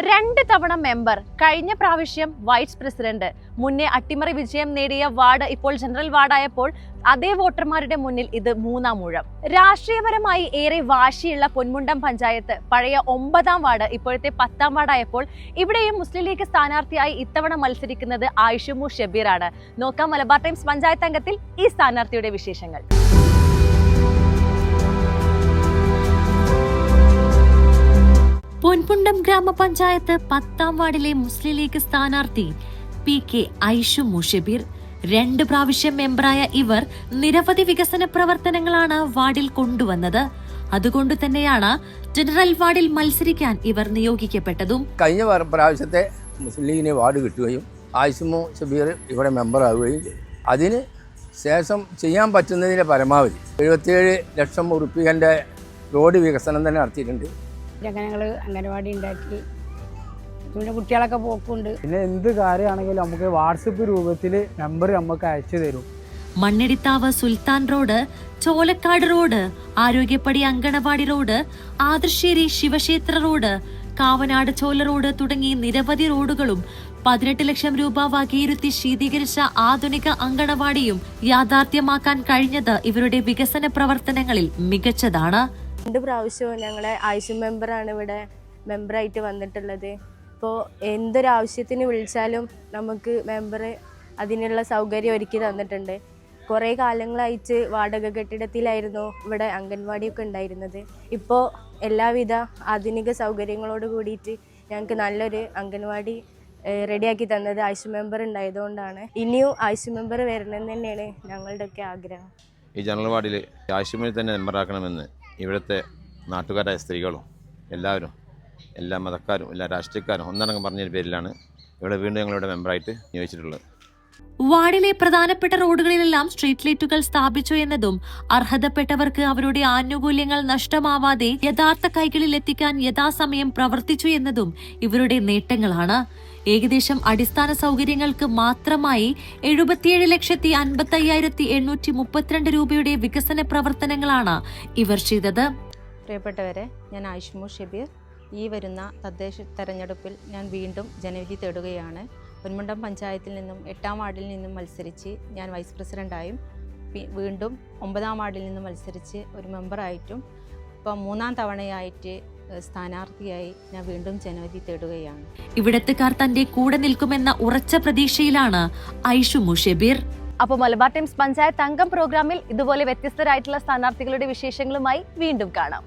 2 തവണ മെമ്പർ, കഴിഞ്ഞ പ്രാവശ്യം വൈസ് പ്രസിഡന്റ്, മുന്നേ അട്ടിമറി വിജയം നേടിയ വാർഡ് ഇപ്പോൾ ജനറൽ വാർഡായപ്പോൾ അതേ വോട്ടർമാരുടെ മുന്നിൽ ഇത് 3-ാം ഊഴം. രാഷ്ട്രീയപരമായി ഏറെ വാശിയുള്ള പൊന്മുണ്ടം പഞ്ചായത്ത് പഴയ 9-ാം വാർഡ് ഇപ്പോഴത്തെ 10-ാം വാർഡായപ്പോൾ ഇവിടെയും മുസ്ലിം ലീഗ് സ്ഥാനാർത്ഥിയായി ഇത്തവണ മത്സരിക്കുന്നത് ആയിഷുമു ഷബീർ ആണ്. നോക്കാം മലബാർ ടൈംസ് പഞ്ചായത്ത് അംഗത്തിൽ ഈ സ്ഥാനാർത്ഥിയുടെ വിശേഷങ്ങൾ. പൊന്മുണ്ടം ഗ്രാമപഞ്ചായത്ത് 10-ാം വാർഡിലെ മുസ്ലിം ലീഗ് സ്ഥാനാർത്ഥി PK ആയിഷുമു ഷബീർ. 2 പ്രാവശ്യം മെമ്പറായ ഇവർ നിരവധി വികസന പ്രവർത്തനങ്ങളാണ് വാർഡിൽ കൊണ്ടുവന്നത്. അതുകൊണ്ട് തന്നെയാണ് ജനറൽ വാർഡിൽ മത്സരിക്കാൻ ഇവർ നിയോഗിക്കപ്പെട്ടതും. കഴിഞ്ഞ പ്രാവശ്യത്തെ മുസ്ലിം ലീഗിന് വാർഡ് കിട്ടുകയും ആയിഷുമു ഷബീർ ഇവിടെ മെമ്പറാവുകയും ചെയ്തു. അതിന് ശേഷം ചെയ്യാൻ പറ്റുന്നതിൻ്റെ പരമാവധി 77 ലക്ഷം ഉറുപ്പികൻ്റെ റോഡ് വികസനം തന്നെ നടത്തിയിട്ടുണ്ട്. ഞങ്ങൾ അംഗനവാടി ഉണ്ടാക്കി, പിന്നെ കുട്ടികളൊക്കെ പോക്കുണ്ട്. പിന്നെ എന്ത് കാര്യമാണെങ്കിലും നമുക്ക് വാട്സപ്പ് രൂപത്തിൽ നമ്പർ നമുക്ക് അയച്ചു തരും. മണ്ണിടിത്താവ് Sultan road, Cholakkad road, Arogyappadi anganwadi road, Adarsheri ശിവക്ഷേത്ര റോഡ്, കാവനാട് ചോല റോഡ് തുടങ്ങി നിരവധി റോഡുകളും 18 ലക്ഷം രൂപ വകയിരുത്തി ശീതീകരിച്ച ആധുനിക അങ്കണവാടിയും യാഥാർത്ഥ്യമാക്കാൻ കഴിഞ്ഞത് ഇവരുടെ വികസന പ്രവർത്തനങ്ങളിൽ മികച്ചതാണ്. 2 പ്രാവശ്യവും ഞങ്ങളെ ആയിഷു മെമ്പറാണ് ഇവിടെ മെമ്പറായിട്ട് വന്നിട്ടുള്ളത്. ഇപ്പോൾ എന്തൊരാവശ്യത്തിന് വിളിച്ചാലും നമുക്ക് മെമ്പർ അതിനുള്ള സൗകര്യം ഒരുക്കി തന്നിട്ടുണ്ട്. കുറേ കാലങ്ങളായിട്ട് വാടക കെട്ടിടത്തിലായിരുന്നു ഇവിടെ അംഗൻവാടിയൊക്കെ ഉണ്ടായിരുന്നത്. ഇപ്പോൾ എല്ലാവിധ ആധുനിക സൗകര്യങ്ങളോട് കൂടിയിട്ട് ഞങ്ങൾക്ക് നല്ലൊരു അംഗൻവാടി റെഡിയാക്കി തന്നത് ആയിഷു മെമ്പർ ഉണ്ടായതുകൊണ്ടാണ്. ഇനിയും ആയിഷു മെമ്പർ വരണമെന്ന് തന്നെയാണ് ഞങ്ങളുടെയൊക്കെ ആഗ്രഹം. ഈ ജനറൽ വാർഡിൽ ആയിഷുവിനെ തന്നെ മെമ്പറാക്കണമെന്ന് ഇവിടുത്തെ നാട്ടുകാരായ സ്ത്രീകളും എല്ലാവരും, എല്ലാ മതക്കാരും, എല്ലാ രാഷ്ട്രീയക്കാരും ഒന്നടങ്കം പറഞ്ഞതിന് പേരിലാണ് ഇവിടെ വീണ്ടും ഞങ്ങളുടെ മെമ്പറായിട്ട് നിയോഗിച്ചിട്ടുള്ളത്. വാർഡിലെ പ്രധാനപ്പെട്ട റോഡുകളിലെല്ലാം സ്ട്രീറ്റ് ലൈറ്റുകൾ സ്ഥാപിച്ചു എന്നതും അർഹതപ്പെട്ടവർക്ക് അവരുടെ ആനുകൂല്യങ്ങൾ നഷ്ടമാവാതെ യഥാർത്ഥ കൈകളിൽ എത്തിക്കാൻ യഥാസമയം പ്രവർത്തിച്ചു എന്നതും ഇവരുടെ നേട്ടങ്ങളാണ്. ഏകദേശം അടിസ്ഥാന സൗകര്യങ്ങൾക്ക് മാത്രമായി 77,55,832 രൂപയുടെ വികസന പ്രവർത്തനങ്ങളാണ് ഇവർ ചെയ്തത്. പ്രിയപ്പെട്ടവരെ, ഞാൻ ആയിഷുമു ഷബീർ. ഈ വരുന്ന തദ്ദേശ തെരഞ്ഞെടുപ്പിൽ ഞാൻ വീണ്ടും ജനവിധി തേടുകയാണ്. പൊന്മുണ്ടം പഞ്ചായത്തിൽ നിന്നും 8-ാം വാർഡിൽ നിന്നും മത്സരിച്ച് ഞാൻ വൈസ് പ്രസിഡൻ്റായും വീണ്ടും 9-ാം വാർഡിൽ നിന്നും മത്സരിച്ച് ഒരു മെമ്പറായിട്ടും ഇപ്പം 3-ാം തവണയായിട്ട് സ്ഥാനാർത്ഥിയായി ഞാൻ വീണ്ടും ജനവിധി തേടുകയാണ്. ഇവിടത്തുകാർ തന്റെ കൂടെ നിൽക്കുമെന്ന ഉറച്ച പ്രതീക്ഷയിലാണ് ആയിഷുമു ഷബീർ. അപ്പോൾ മലബാർ ടൈംസ് പഞ്ചായത്ത് അംഗം പ്രോഗ്രാമിൽ ഇതുപോലെ വ്യത്യസ്തരായിട്ടുള്ള സ്ഥാനാർത്ഥികളുടെ വിശേഷങ്ങളുമായി വീണ്ടും കാണാം.